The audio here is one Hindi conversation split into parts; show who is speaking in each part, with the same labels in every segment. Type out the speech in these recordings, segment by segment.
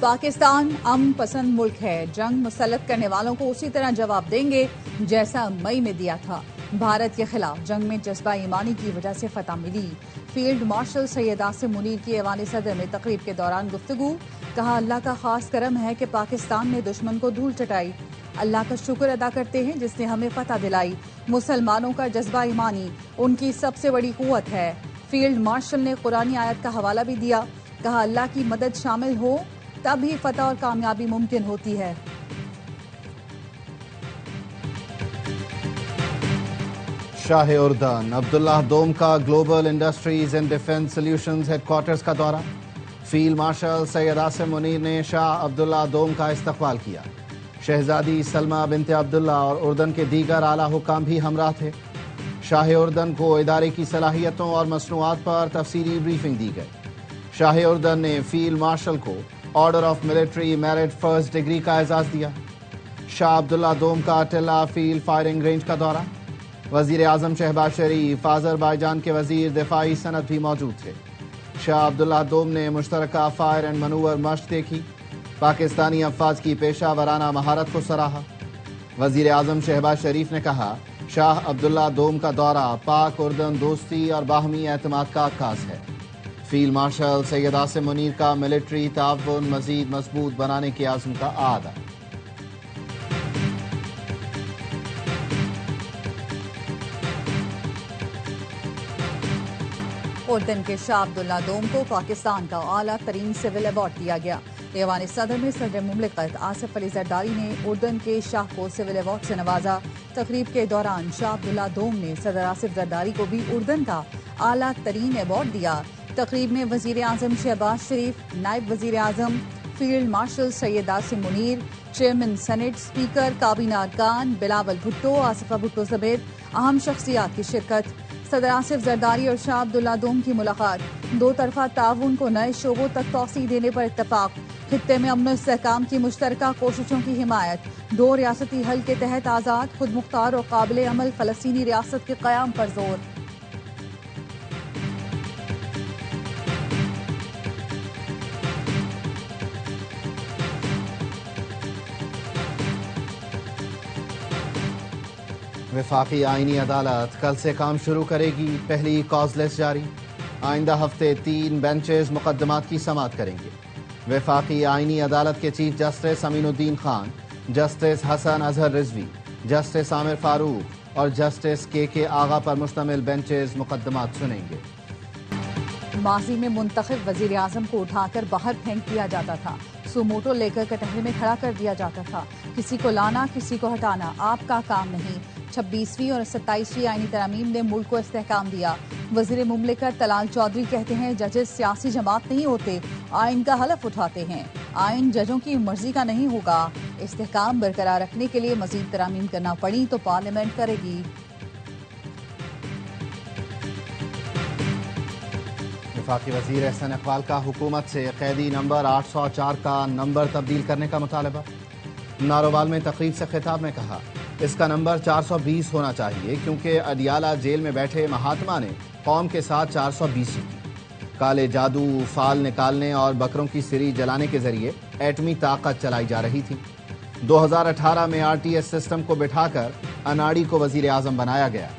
Speaker 1: पाकिस्तान अमन पसंद मुल्क है, जंग मुसल्लत करने वालों को उसी तरह जवाब देंगे जैसा मई में दिया था। भारत के खिलाफ जंग में जज्बा ईमानी की वजह से फतह मिली। फील्ड मार्शल सैयद आसिम मुनीर की ऐवान सदर में तकरीब के दौरान गुफ्तगू। कहा, अल्लाह का खास करम है कि पाकिस्तान ने दुश्मन को धूल चटाई। अल्लाह का शुक्र अदा करते हैं जिसने हमें फतह दिलाई। मुसलमानों का जज्बा ईमानी उनकी सबसे बड़ी कुव्वत है। फील्ड मार्शल ने कुरानी आयत का हवाला भी दिया। कहा, अल्लाह की मदद शामिल हो तब ही फतह और कामयाबी मुमकिन होती है।
Speaker 2: शाह उर्दन अब्दुल्ला दोम का global industries and defence solutions headquarters का दौरा। फील्ड मार्शल सैयद आसिम मुनीर ने शाह अब्दुल्ला दोम का इस्तकबाल किया। शहजादी सलमा बिनते अब्दुल्ला और उर्दन के दीगर आला हुकाम भी हमराह थे। शाह उर्दन को इदारे की सलाहियतों और मसनूआत पर तफसीली ब्रीफिंग दी गई। शाह उर्दन ने फील्ड मार्शल को order of military merit first degree का एजाज दिया। शाह अब्दुल्ला दोम का टिल्ला फील्ड फायरिंग रेंज का दौरा। वजीर आजम शहबाज शरीफ, आज़रबाईजान के वजीर दिफाई सनत भी मौजूद थे। शाह अब्दुल्ला दोम ने मुश्तरका फायर एंड मनूवर मश्क देखी। पाकिस्तानी अफवाज की पेशा वराना महारत को सराहा। वजीर आजम शहबाज शरीफ ने कहा, शाह अब्दुल्ला दोम का दौरा पाक उर्दन दोस्ती और बाहमी एतमाद का अक्कास है। फील्ड मार्शल सैयद आसिम मुनीर का मिलिट्री ताउन मजीद मजबूत बनाने के आज़म का आदा।
Speaker 1: उर्दन के शाह अब्दुल्ला दोम को पाकिस्तान का आला तरीन सिविल अवार्ड दिया गया। ऐवान सदर में सदर मुमलिकत आसिफ अली जरदारी ने उर्दन के शाह को सिविल अवार्ड से नवाजा। तकरीब के दौरान शाह अब्दुल्ला दोम ने सदर आसिफ जरदारी को भी उर्दन का आला तरीन अवार्ड दिया। तकरीब में वजीर आजम शहबाज शरीफ, नायब वजीर आजम, field marshal Syed Asim Munir, chairman senate, speaker काबीना अरकान बिलावल भुट्टो, आसिफा भुट्टो समेत अहम शख्सियात की शिरकत। सदर आसिफ जरदारी और शाह अब्दुल्ला दोम की मुलाकात। दो तरफा ताउन को नए शोबों तक तौसी देने पर इत्तफाक। खित्ते में अमन इस्तेहकाम की मुश्तरका कोशिशों की हिमायत। दो रियासती हल के तहत आज़ाद, खुद मुख्तार और काबिल अमल फलस्तीनी रियासत के क़याम पर जोर।
Speaker 2: वफाकी आईनी अदालत कल से काम शुरू करेगी। पहली कॉजलेस जारी। आइंदा हफ्ते 3 बेंचेस मुकदमात की समाअत करेंगे। वफाकी आईनी अदालत के chief justice Aminuddin Khan, justice Hasan Azhar Rizvi, justice Aamir Farooq और जस्टिस के आगा पर मुश्तमिल बेंचेस मुकदमात सुनेंगे।
Speaker 1: माजी में मुंतखब वजीर आजम को उठाकर बाहर फेंक दिया जाता था। सुमोटो लेकर कटहरे में खड़ा कर दिया जाता था। किसी को लाना, किसी को हटाना आपका काम नहीं। 26वीं और 27वीं आईनी तरमीम ने मुल्क को इस्तेहकाम दिया। वजीर मुमलिकत तलाल चौधरी कहते हैं, जजेस सियासी जमात नहीं होते, आइन का हलफ उठाते हैं। आइन जजों की मर्जी का नहीं होगा। इस्तेहकाम बरकरार रखने के लिए मजीद तरमीम करना पड़ी तो पार्लियामेंट करेगी।
Speaker 2: वफाकी वजीर एहसन इकबाल का हुकूमत से कैदी नंबर 804 का नंबर तब्दील करने का मुतालबा। नारोवाल में तकरीब से खिताब में कहा, इसका नंबर 420 होना चाहिए क्योंकि अडियाला जेल में बैठे महात्मा ने कौम के साथ 420 की। काले जादू, फाल निकालने और बकरों की सिरी जलाने के जरिए एटमी ताकत चलाई जा रही थी। 2018 में आरटीएस सिस्टम को बिठाकर अनाड़ी को वजीर आजम बनाया गया।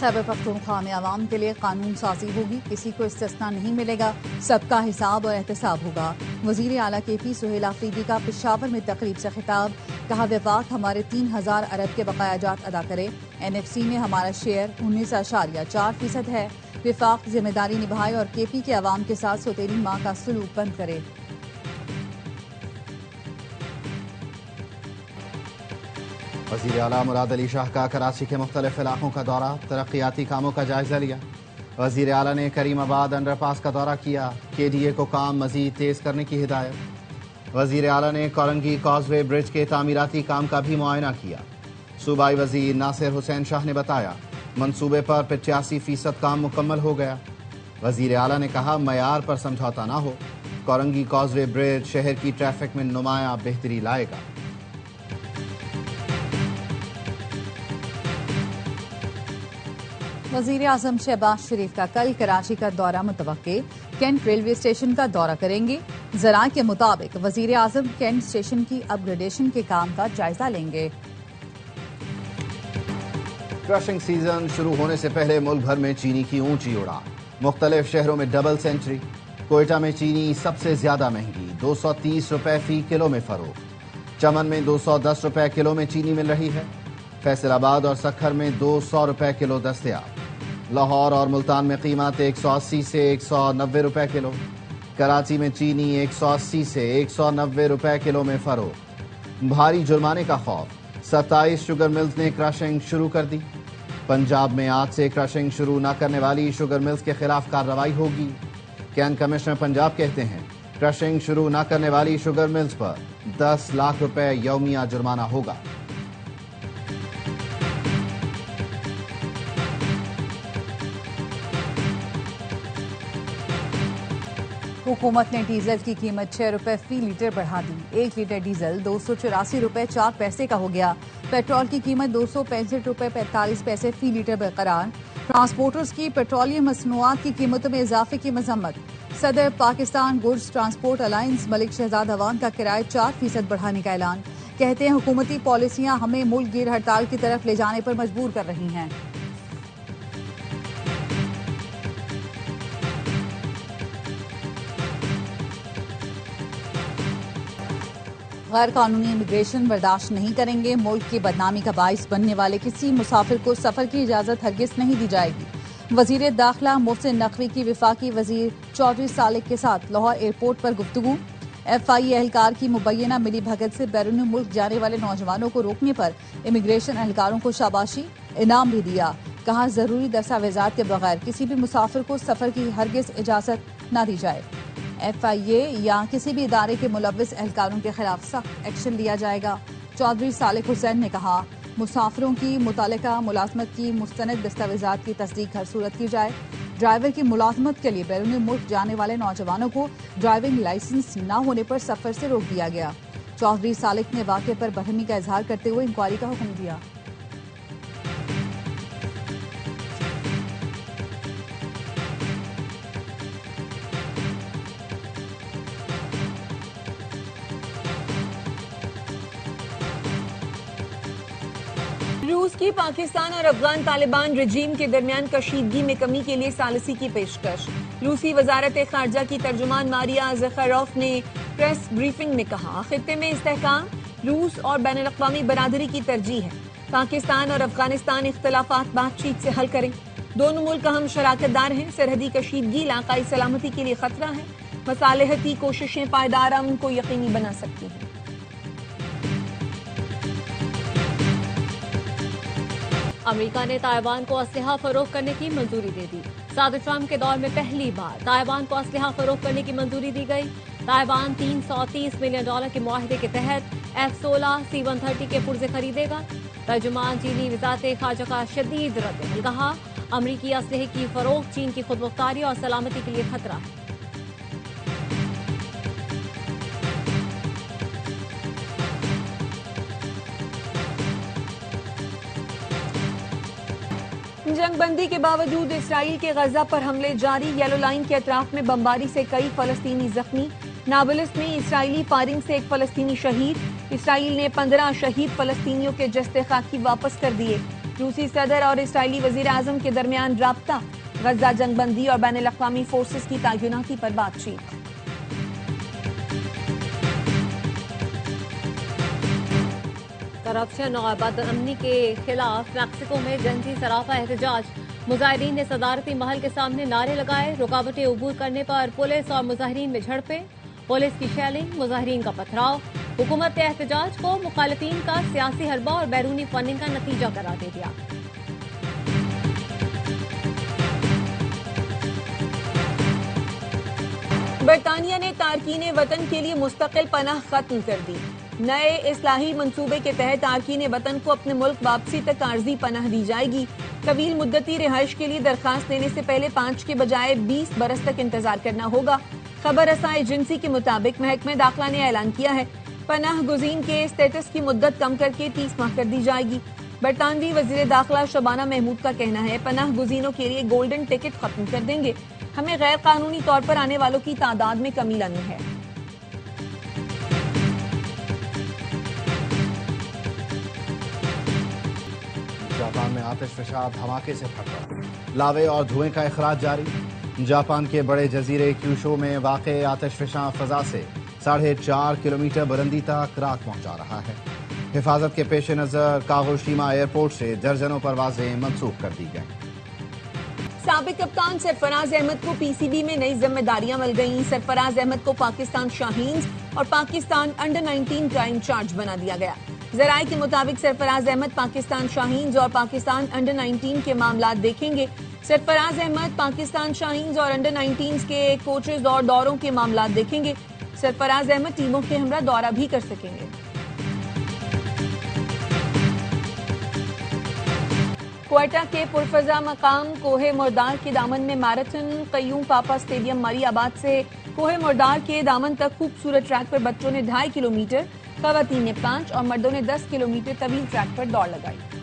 Speaker 1: खैबर पख्तूनख्वा में आवाम के लिए कानून साजी होगी, किसी को इस्तिस्ना नहीं मिलेगा, सबका हिसाब और एहतसाब होगा। वजीर आला KP सुहेल आफरीदी का पेशावर में तकरीब से खिताब। कहा, विफाक हमारे 3000 अरब के बकायाजात अदा करे। NFC में हमारा शेयर 19.4% है। विफाक जिम्मेदारी निभाए और KP के अवाम के साथ सौतेली माँ का सलूक बंद करे।
Speaker 2: वज़ीर आला मुराद अली शाह का कराची के मुख्तलिफ इलाकों का दौरा। तरक्याती कामों का जायजा लिया। वज़ीर आला ने करीमाबाद अंडरपास का दौरा किया। KDA को काम मजीद तेज करने की हिदायत। वज़ीर आला ने कोरंगी कॉजवे ब्रिज के तामीराती काम का भी मुआयना किया। सूबाई वजीर नासिर हुसैन शाह ने बताया, मनसूबे पर 85% काम मुकम्मल हो गया। वज़ीर आला ने कहा, मयार पर समझौता ना हो। कोरंगी कॉजवे ब्रिज शहर की ट्रैफिक में नुमाया बेहतरी लाएगा।
Speaker 1: वजीर आजम शहबाज शरीफ का कल कराची का दौरा मुतवक्के। कैंट रेलवे स्टेशन का दौरा करेंगे। जरा के मुताबिक वजीर आजम कैंट स्टेशन की अपग्रेडेशन के काम का जायजा लेंगे।
Speaker 2: क्रशिंग सीजन शुरू होने से पहले मुल्क भर में चीनी की ऊंची उड़ान। मुख्तलिफ शहरों में डबल सेंचुरी। कोयटा में चीनी सबसे ज्यादा महंगी, 230 रुपए फी किलो में फरोख्त। चमन में 210 रुपए किलो में चीनी मिल रही है। फैसलाबाद और सखर में 200 रुपए किलो दस्तयाब। लाहौर और मुल्तान में कीमत 180 से 190 रुपए किलो। कराची में चीनी 180 से 190 रुपए किलो में फरोख्त। भारी जुर्माने का खौफ, 27 शुगर मिल्स ने क्रशिंग शुरू कर दी। पंजाब में आज से क्रशिंग शुरू न करने वाली शुगर मिल्स के खिलाफ कार्रवाई होगी। कैंट कमिश्नर पंजाब कहते हैं क्रशिंग शुरू न करने वाली शुगर मिल्स पर 10 लाख रुपए यौमिया जुर्माना होगा।
Speaker 1: हुकूमत ने डीजल की कीमत 6 रुपए फी लीटर बढ़ा दी। 1 लीटर डीजल 284 रुपए 4 पैसे का हो गया। पेट्रोल की कीमत 265 रुपए 45 पैसे फी लीटर बरकरार। ट्रांसपोर्टर्स की पेट्रोलियम मसनूआत की कीमतों में इजाफे की मजम्मत। सदर Pakistan goods transport alliance Malik Shahzad Awan का किराया 4% बढ़ाने का ऐलान। कहते हैं हुकूमती पॉलिसियां हमें मुल्क गिर हड़ताल की तरफ ले जाने पर मजबूर कर रही हैं। गैर कानूनी इमिग्रेशन बर्दाश्त नहीं करेंगे। मुल्क की बदनामी का बाइस बनने वाले किसी मुसाफिर को सफर की इजाजत हरगिज नहीं दी जाएगी। वजीर दाखिला मोहसिन नकवी की विफाकी वजीर चौधरी सालिक के साथ लाहौर एयरपोर्ट पर गुफ्तगू। FI एहलकार की मुबैना मिली भगत से बैरून मुल्क जाने वाले नौजवानों को रोकने पर इमिग्रेशन एहलकारों को शाबाशी, इनाम भी दिया। कहा जरूरी दस्तावेजात के बगैर किसी भी मुसाफिर को सफर की हरगिज इजाजत न दी जाए। FIA या किसी भी इदारे के मुलव्विस एहलकारों के खिलाफ सख्त एक्शन लिया जाएगा। चौधरी सालिक हुसैन ने कहा मुसाफिरों की मुतालिका मुलाजमत की मुस्तनद दस्तावेजात की तस्दीक हर सूरत की जाए। ड्राइवर की मुलाजमत के लिए बैरून मुल्क जाने वाले नौजवानों को ड्राइविंग लाइसेंस न होने पर सफर से रोक दिया गया। चौधरी सालिक ने वाक़े पर बरहमी का इजहार करते हुए इंक्वायरी का हुक्म दिया।
Speaker 3: रूस की पाकिस्तान और अफगान तालिबान रजीम के दरमियान कशीदगी में कमी के लिए सालिसी की पेशकश। रूसी वजारत खारजा की तर्जुमान मारिया ज़खरोफ ने प्रेस ब्रीफिंग में कहा खित्ते में इस्तेहकाम रूस और बैनुल-अक़वामी बरादरी की तरजीह है। पाकिस्तान और अफगानिस्तान इख्तिलाफात बातचीत से हल करें। दोनों मुल्क अहम शराकतदार हैं। सरहदी कशीदगी इलाकाई सलामती के लिए खतरा है। मसालेहती कोशिशें पायदार अमन को यकीनी बना सकती हैं।
Speaker 4: अमेरिका ने ताइवान को असलहा फरोख्त करने की मंजूरी दे दी। सदर ट्रंप के दौर में पहली बार ताइवान को असलहा फरोख्त करने की मंजूरी दी गई। ताइवान $330 मिलियन के मुआहदे के तहत F-16 C-130 के पुर्जे खरीदेगा। तर्जुमान चीनी वज़ारत ख़ारजा का शदीद रद्द। कहा अमरीकी असलहे की फरोख्त चीन की खुदमुख्तारी और सलामती के लिए खतरा है।
Speaker 3: जंगबंदी के बावजूद इसराइल के गजा पर हमले जारी। येलो लाइन के अतराफ में बमबारी से कई फलस्तीनी जख्मी। नाबलिस में इसराइली फायरिंग से एक फलस्तीनी शहीद। इसराइल ने 15 शहीद फलस्तीनियों के जस्ते खाकी वापस कर दिए। रूसी सदर और इसराइली वजीर आजम के दरमियान राब्ता। गजा जंगबंदी और बैनुल-अक़वामी फोर्सेस की तायुनाती पर बातचीत।
Speaker 4: करप्शन और बदअमनी के खिलाफ मैक्सिको में जनती सराफा एहतजाज। मुजाहिरीन ने सदारती महल के सामने नारे लगाए। रुकावटें अबूर करने पर पुलिस और मुजाहिरीन में झड़पें। पुलिस की शेलिंग, मुजाहिरीन का पथराव। हुकूमत ने एहतजाज को मुखालिफिन का सियासी हरबा और बैरूनी फंडिंग का नतीजा करार दे दिया।
Speaker 3: बरतानिया ने तारकीन वतन के लिए मुस्तकिल पनाह खत्म कर दी। नए इस्लाही मंसूबे के तहत तारकीन वतन को अपने मुल्क वापसी तक आर्जी पनाह दी जाएगी। तवील मुद्दती रिहाइश के लिए दरखास्त देने से पहले 5 के बजाय 20 बरस तक इंतजार करना होगा। खबर रसा एजेंसी के मुताबिक महकमे दाखिला ने ऐलान किया है पनाह गुज़ीन के स्टेटस की मुद्दत कम करके 30 माह कर दी जाएगी। बरतानवी वजीर दाखिला शबाना महमूद का कहना है, पनाह गुजीनों के लिए गोल्डन टिकट खत्म कर देंगे। हमें गैर कानूनी तौर पर आने वालों की तादाद में कमी लानी है।
Speaker 2: जापान में आतिशफशा धमाके से फटा, लावे और धुएं का इखराज जारी। जापान के बड़े जजीरे क्यूशो में वाक़े आतिशफशा फजा से 4.5 किलोमीटर बुलंदी तक राख पहुंचा रहा है। हिफाजत के पेश नजर कागोशिमा एयरपोर्ट से दर्जनों परवाजें मंसूख कर दी गईं।
Speaker 3: साबिक कप्तान सरफराज अहमद को पीसीबी में नई जिम्मेदारियां मिल गईं। सरफराज अहमद को पाकिस्तान शाहीन्स और पाकिस्तान अंडर 19 का इंचार्ज बना दिया गया। जराये के मुताबिक सरफराज अहमद पाकिस्तान शाहीन्स और पाकिस्तान अंडर 19 के मामलात देखेंगे। सरफराज अहमद पाकिस्तान शाहीन्स और अंडर 19 के कोचेज और दौरों के मामलात देखेंगे। सरफराज अहमद टीमों के हमरा दौरा भी कर सकेंगे। क्वेटा के पुरफजा मकाम कोहे मुर्दार के दामन में मैराथन। कयूम पापा स्टेडियम मरियाबाद से कोहे मुर्दार के दामन तक खूबसूरत ट्रैक पर बच्चों ने 2.5 किलोमीटर, खवातीन ने 5 और मर्दों ने 10 किलोमीटर तवील ट्रैक पर दौड़ लगाई।